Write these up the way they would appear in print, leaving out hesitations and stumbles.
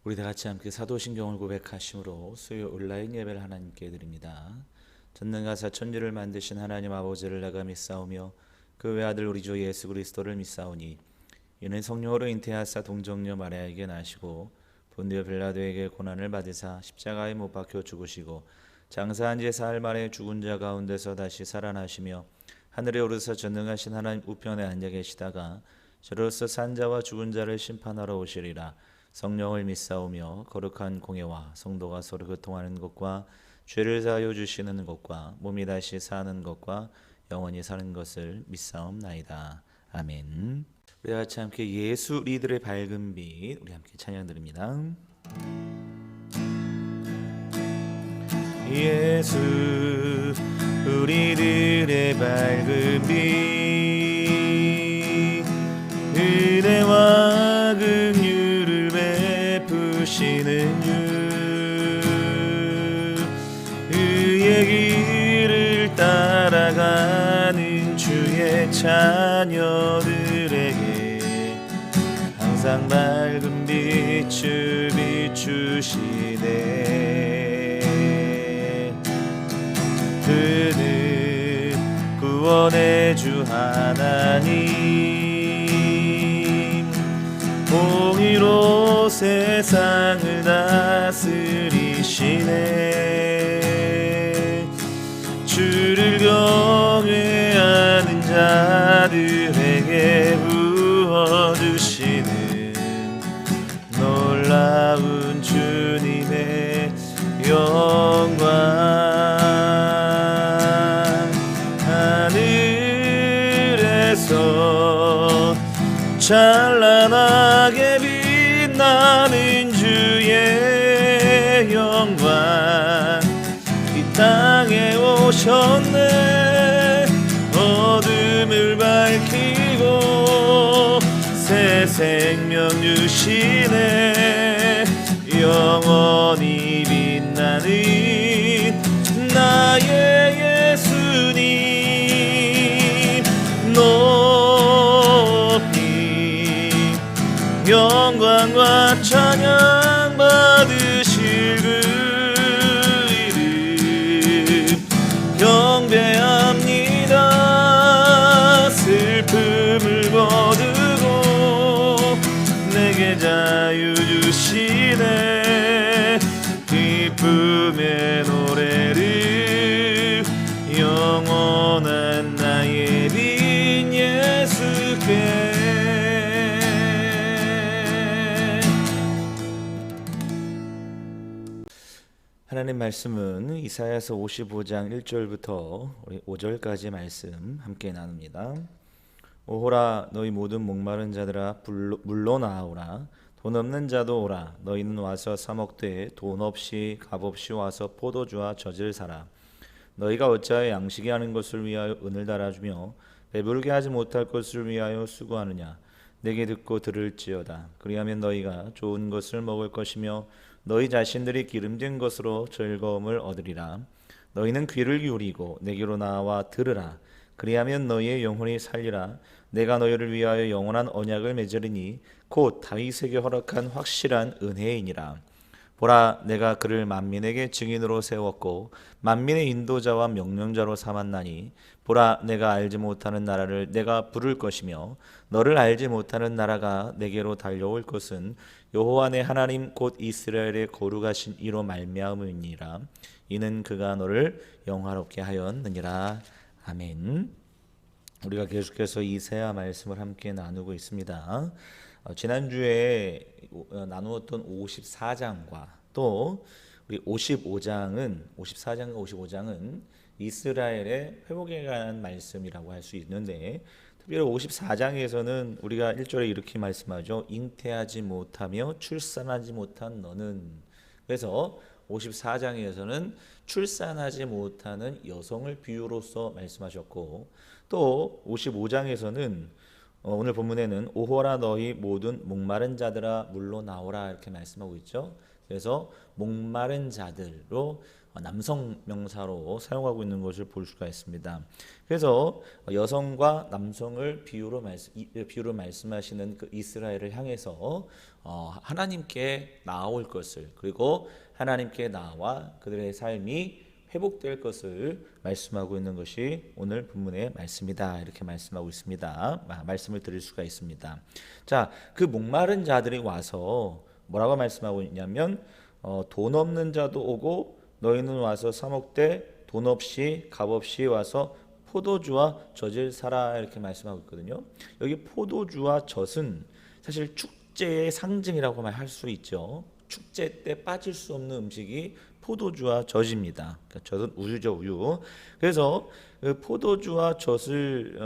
우리 다 같이 함께 사도신경을 고백하심으로 수요 온라인 예배를 하나님께 드립니다. 전능하사 천지를 만드신 하나님 아버지를 내가 믿사오며 그 외아들 우리 주 예수 그리스도를 믿사오니 이는 성령으로 잉태하사 동정녀 마리아에게 나시고 본디오 빌라도에게 고난을 받으사 십자가에 못 박혀 죽으시고 장사한 지 사흘 만에 죽은 자 가운데서 다시 살아나시며 하늘에 오르사 전능하신 하나님 우편에 앉아 계시다가 저로서 산 자와 죽은 자를 심판하러 오시리라. 성령을 믿사오며 거룩한 공예와 성도가 서로 교통하는 것과 죄를 사하여 주시는 것과 몸이 다시 사는 것과 영원히 사는 것을 믿사옵나이다. 아멘. 우리 같이 함께 예수 우리들의 밝은 빛, 우리 함께 찬양 드립니다. 예수 우리들의 밝은 빛, 은혜와 긍휼을 베푸시는 주, 그의 길을 따라가는 주의 자녀들에게 항상 밝은 빛을 비추시네. 그는 구원의 주 하나님, 공의로 세상을 다스리시네. 주를 경외하는 자들에게 부어주시는 놀라운 주님의 영광. 하늘에서 찬란하게 빛나는 주의 영광, 이 땅에 오셨네. 어둠을 밝히고 새 생명 주시네. 영원히 빛나는 나의 예수님, 높이 영광과 찬양 받으실 그 이름 경배합니다. 슬픔을 거두고 내게 자유 주시네. 기쁨의 노래를 영원한 나의 빈 예수께. 하나님 말씀은 이사야서 55장 1절부터 5절까지 말씀 함께 나눕니다. 오호라 너희 모든 목마른 자들아 물로 나아오라. 돈 없는 자도 오라. 너희는 와서 사 먹되 돈 없이 값 없이 와서 포도주와 젖을 사라. 너희가 어찌하여 양식이 하는 것을 위하여 은을 달아주며 배부르게 하지 못할 것을 위하여 수고하느냐. 내게 듣고 들을지어다. 그리하면 너희가 좋은 것을 먹을 것이며 너희 자신들이 기름진 것으로 즐거움을 얻으리라. 너희는 귀를 기울이고 내게로 나와 들으라. 그리하면 너희의 영혼이 살리라. 내가 너희를 위하여 영원한 언약을 맺으리니 곧 다윗에게 허락한 확실한 은혜이니라. 보라, 내가 그를 만민에게 증인으로 세웠고 만민의 인도자와 명령자로 삼았나니, 보라, 내가 알지 못하는 나라를 내가 부를 것이며 너를 알지 못하는 나라가 내게로 달려올 것은 여호와 내 하나님 곧 이스라엘의 거룩하신 이로 말미암음이니라. 이는 그가 너를 영화롭게 하였느니라. 아멘. 우리가 계속해서 이사야 말씀을 함께 나누고 있습니다. 지난주에 나누었던 54장과 또 우리 54장과 55장은 이스라엘의 회복에 관한 말씀이라고 할 수 있는데, 특별히 54장에서는 우리가 1절에 이렇게 말씀하죠. 잉태하지 못하며 출산하지 못한 너는. 그래서 54장에서는 출산하지 못하는 여성을 비유로서 말씀하셨고, 또 55장에서는 오늘 본문에는 오호라 너희 모든 목마른 자들아 물로 나오라 이렇게 말씀하고 있죠. 그래서 목마른 자들로 남성 명사로 사용하고 있는 것을 볼 수가 있습니다. 그래서 여성과 남성을 비유로 말씀하시는 그 이스라엘을 향해서 하나님께 나아올 것을, 그리고 하나님께 나와 그들의 삶이 회복될 것을 말씀하고 있는 것이 오늘 본문의 말씀이다, 이렇게 말씀하고 있습니다. 말씀을 드릴 수가 있습니다. 자, 그 목마른 자들이 와서 뭐라고 말씀하고 있냐면 돈 없는 자도 오고 너희는 와서 사 먹되 돈 없이 값 없이 와서 포도주와 젖을 사라, 이렇게 말씀하고 있거든요. 여기 포도주와 젖은 사실 축제의 상징이라고 할 수 있죠. 축제 때 빠질 수 없는 음식이 포도주와 젖입니다. 그러니까 젖은 우유죠, 우유. 그래서 그 포도주와 젖을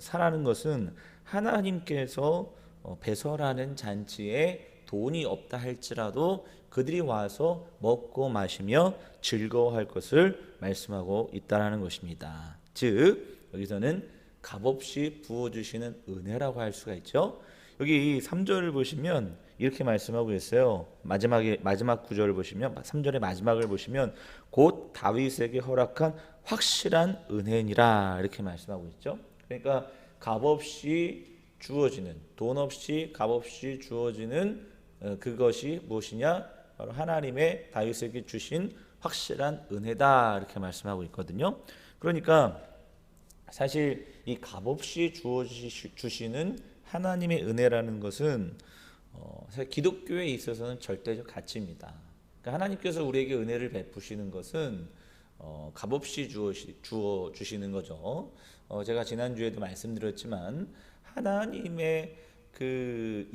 사라는 것은 하나님께서 배설하는 잔치에 돈이 없다 할지라도 그들이 와서 먹고 마시며 즐거워할 것을 말씀하고 있다라는 것입니다. 즉 여기서는 값없이 부어주시는 은혜라고 할 수가 있죠. 여기 3절을 보시면 이렇게 말씀하고 있어요. 마지막 구절을 보시면 3절의 마지막을 보시면 곧 다윗에게 허락한 확실한 은혜니라, 이렇게 말씀하고 있죠. 그러니까 값없이 주어지는, 돈 없이 값없이 주어지는 그것이 무엇이냐? 바로 하나님의 다윗에게 주신 확실한 은혜다, 이렇게 말씀하고 있거든요. 그러니까 사실 이 값없이 주시는 하나님의 은혜라는 것은 사실 기독교에 있어서는 절대적 가치입니다. 그러니까 하나님께서 우리에게 은혜를 베푸시는 것은 값없이 주어 주시는 거죠. 제가 지난주에도 말씀드렸지만 하나님의 그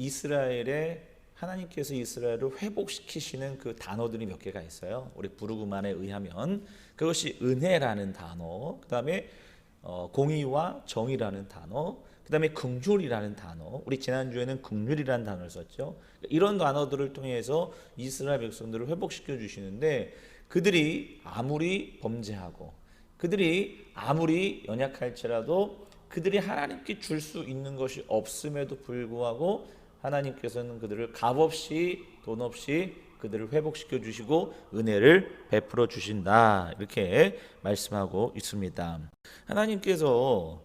하나님께서 이스라엘을 회복시키시는 그 단어들이 몇 개가 있어요. 우리 부르그만에 의하면 그것이 은혜라는 단어, 그 다음에 공의와 정의라는 단어, 그 다음에 긍휼이라는 단어, 우리 지난주에는 긍휼이라는 단어를 썼죠. 이런 단어들을 통해서 이스라엘 백성들을 회복시켜 주시는데, 그들이 아무리 범죄하고 그들이 아무리 연약할지라도 그들이 하나님께 줄 수 있는 것이 없음에도 불구하고 하나님께서는 그들을 값없이 돈 없이 그들을 회복시켜 주시고 은혜를 베풀어 주신다, 이렇게 말씀하고 있습니다. 하나님께서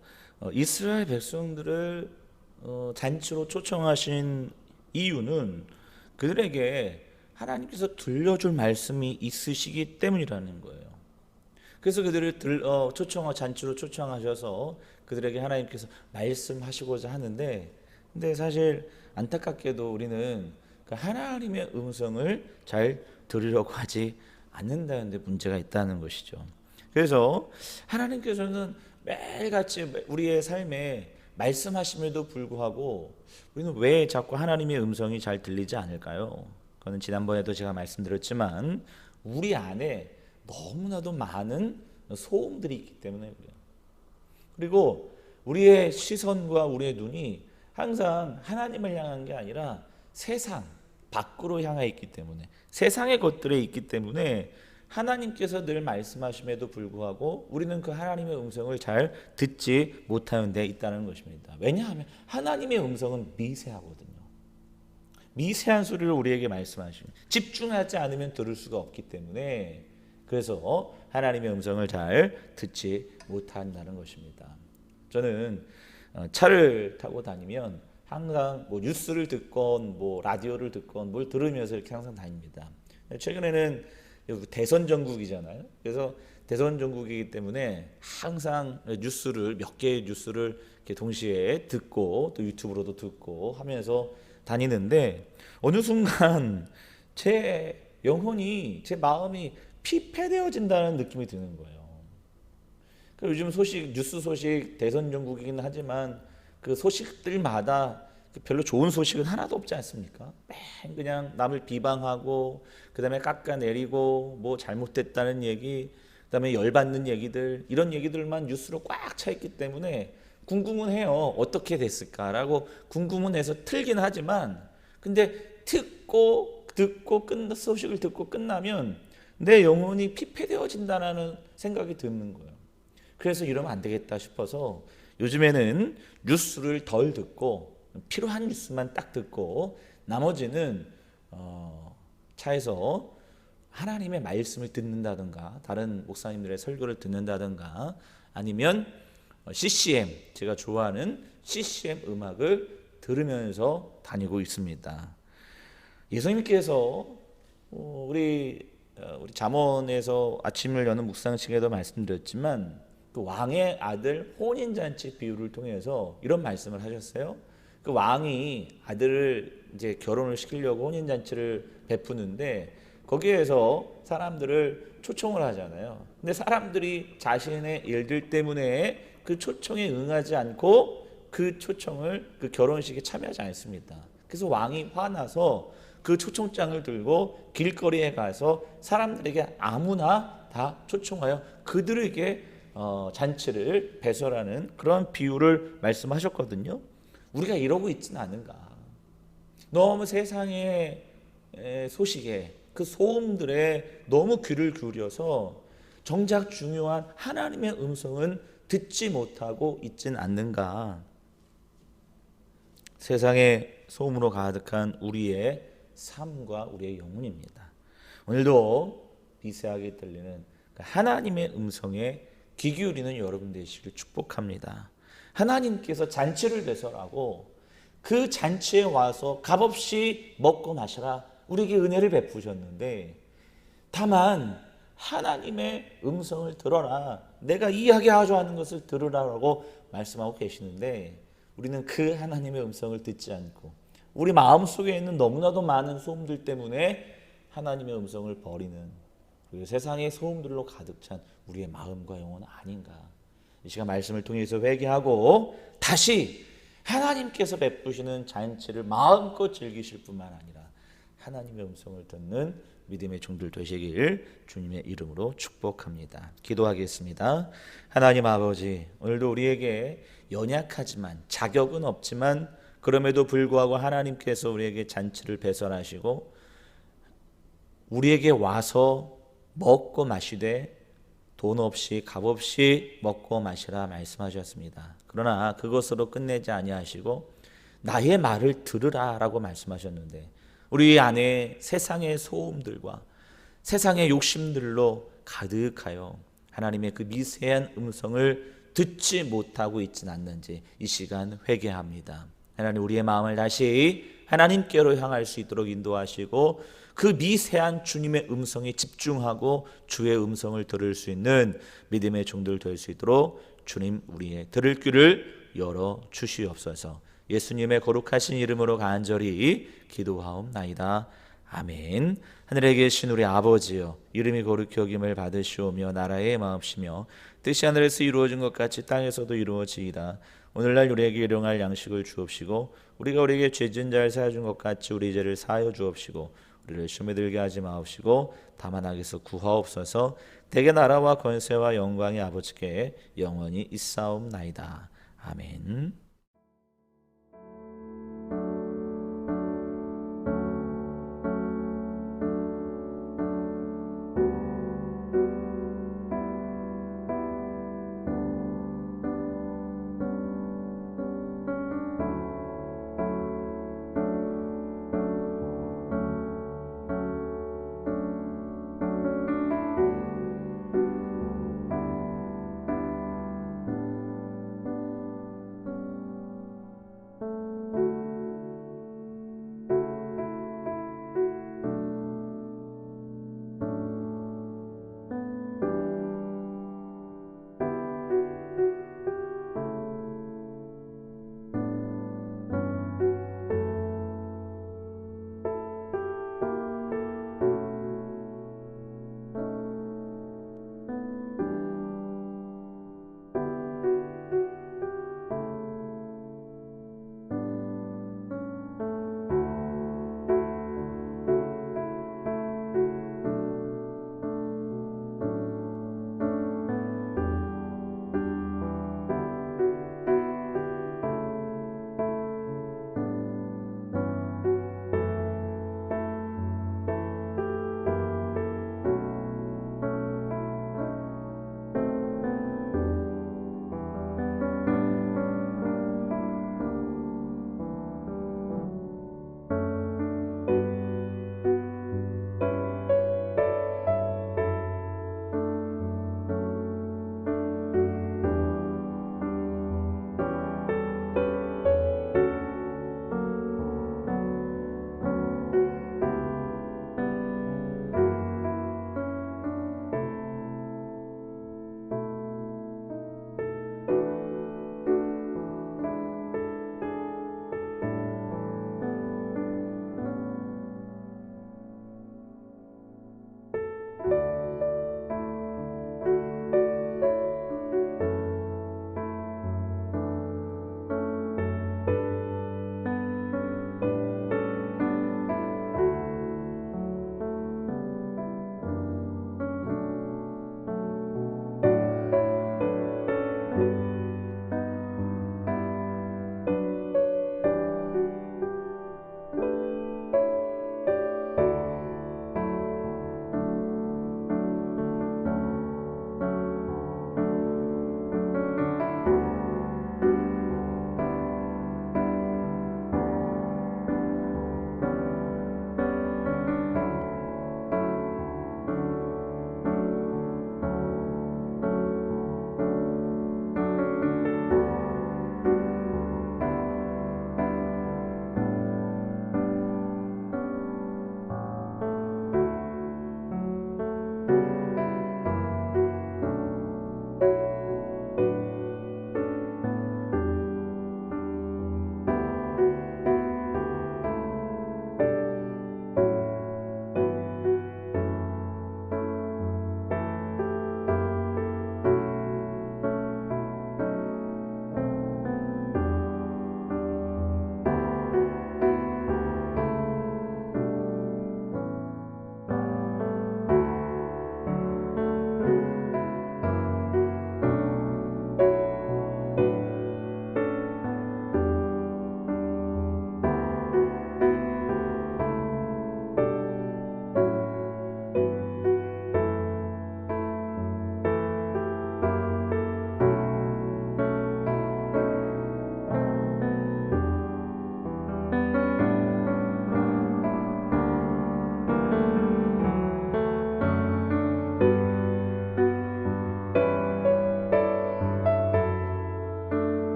이스라엘 백성들을 잔치로 초청하신 이유는 그들에게 하나님께서 들려줄 말씀이 있으시기 때문이라는 거예요. 그래서 그들을 잔치로 초청하셔서 그들에게 하나님께서 말씀하시고자 하는데, 근데 사실 안타깝게도 우리는 그 하나님의 음성을 잘 들으려고 하지 않는다는 데 문제가 있다는 것이죠. 그래서 하나님께서는 매일같이 우리의 삶에 말씀하심에도 불구하고 우리는 왜 자꾸 하나님의 음성이 잘 들리지 않을까요? 그거는 지난번에도 제가 말씀드렸지만 우리 안에 너무나도 많은 소음들이 있기 때문에 그래요. 그리고 우리의 시선과 우리의 눈이 항상 하나님을 향한 게 아니라 세상 밖으로 향해 있기 때문에, 세상의 것들에 있기 때문에 하나님께서 늘 말씀하심에도 불구하고 우리는 그 하나님의 음성을 잘 듣지 못하는 데 있다는 것입니다. 왜냐하면 하나님의 음성은 미세하거든요. 미세한 소리를 우리에게 말씀하시면 집중하지 않으면 들을 수가 없기 때문에, 그래서 하나님의 음성을 잘 듣지 못한다는 것입니다. 저는 차를 타고 다니면 항상 뭐 뉴스를 듣건 뭐 라디오를 듣건 뭘 들으면서 이렇게 항상 다닙니다. 최근에는 대선 전국이잖아요. 그래서 대선 전국이기 때문에 항상 몇 개의 뉴스를 이렇게 동시에 듣고 또 유튜브로도 듣고 하면서 다니는데, 어느 순간 제 영혼이, 제 마음이 피폐되어진다는 느낌이 드는 거예요. 요즘 뉴스 소식, 대선 전국이긴 하지만 그 소식들마다 별로 좋은 소식은 하나도 없지 않습니까? 맨 그냥 남을 비방하고 그다음에 깎아내리고 뭐 잘못됐다는 얘기, 그다음에 열받는 얘기들, 이런 얘기들만 뉴스로 꽉 차 있기 때문에 궁금은 해요. 어떻게 됐을까라고 궁금은 해서 틀긴 하지만, 근데 소식을 듣고 끝나면 내 영혼이 피폐되어진다는 생각이 드는 거예요. 그래서 이러면 안 되겠다 싶어서 요즘에는 뉴스를 덜 듣고 필요한 뉴스만 딱 듣고 나머지는 차에서 하나님의 말씀을 듣는다든가 다른 목사님들의 설교를 듣는다든가 아니면 CCM, 제가 좋아하는 CCM 음악을 들으면서 다니고 있습니다. 예수님께서 우리 잠언에서 아침을 여는 묵상식에도 말씀드렸지만 그 왕의 아들 혼인잔치 비유를 통해서 이런 말씀을 하셨어요. 그 왕이 아들을 이제 결혼을 시키려고 혼인잔치를 베푸는데 거기에서 사람들을 초청을 하잖아요. 근데 사람들이 자신의 일들 때문에 그 초청에 응하지 않고 그 초청을 그 결혼식에 참여하지 않습니다. 그래서 왕이 화나서 그 초청장을 들고 길거리에 가서 사람들에게 아무나 다 초청하여 그들에게 잔치를 배설하는 그런 비유를 말씀하셨거든요. 우리가 이러고 있지는 않은가. 너무 세상의 소식에 그 소음들에 너무 귀를 기울여서 정작 중요한 하나님의 음성은 듣지 못하고 있지는 않는가. 세상의 소음으로 가득한 우리의 삶과 우리의 영혼입니다. 오늘도 미세하게 들리는 하나님의 음성에 귀 기울이는 여러분 되시길 축복합니다. 하나님께서 잔치를 배설하고 그 잔치에 와서 값없이 먹고 마셔라 우리에게 은혜를 베푸셨는데 다만 하나님의 음성을 들어라 내가 이야기하자 하는 것을 들으라고 말씀하고 계시는데 우리는 그 하나님의 음성을 듣지 않고 우리 마음속에 있는 너무나도 많은 소음들 때문에 하나님의 음성을 버리는 그리고 세상의 소음들로 가득 찬 우리의 마음과 영혼은 아닌가. 이 시간 말씀을 통해서 회개하고 다시 하나님께서 베푸시는 잔치를 마음껏 즐기실 뿐만 아니라 하나님의 음성을 듣는 믿음의 종들 되시길 주님의 이름으로 축복합니다. 기도하겠습니다. 하나님 아버지, 오늘도 우리에게 연약하지만 자격은 없지만 그럼에도 불구하고 하나님께서 우리에게 잔치를 배설하시고 우리에게 와서 먹고 마시되 돈 없이 값 없이 먹고 마시라 말씀하셨습니다. 그러나 그것으로 끝내지 아니하시고 나의 말을 들으라라고 말씀하셨는데 우리 안에 세상의 소음들과 세상의 욕심들로 가득하여 하나님의 그 미세한 음성을 듣지 못하고 있지는 않는지 이 시간 회개합니다. 하나님 우리의 마음을 다시 하나님께로 향할 수 있도록 인도하시고 그 미세한 주님의 음성에 집중하고 주의 음성을 들을 수 있는 믿음의 종들 될 수 있도록 주님 우리의 들을 귀를 열어 주시옵소서. 예수님의 거룩하신 이름으로 간절히 기도하옵나이다. 아멘. 하늘에 계신 우리 아버지여, 이름이 거룩히 여김을 받으시오며 나라의 마옵시며 뜻이 하늘에서 이루어진 것 같이 땅에서도 이루어지이다. 오늘날 우리에게 일용할 양식을 주옵시고 우리가 우리에게 죄진 자를 사하준 것 같이 우리 죄를 사하여 주옵시고 우리를 시험에 들게 하지 마옵시고 다만 악에서 구하옵소서. 대개 나라와 권세와 영광이 아버지께 영원히 있사옵나이다. 아멘.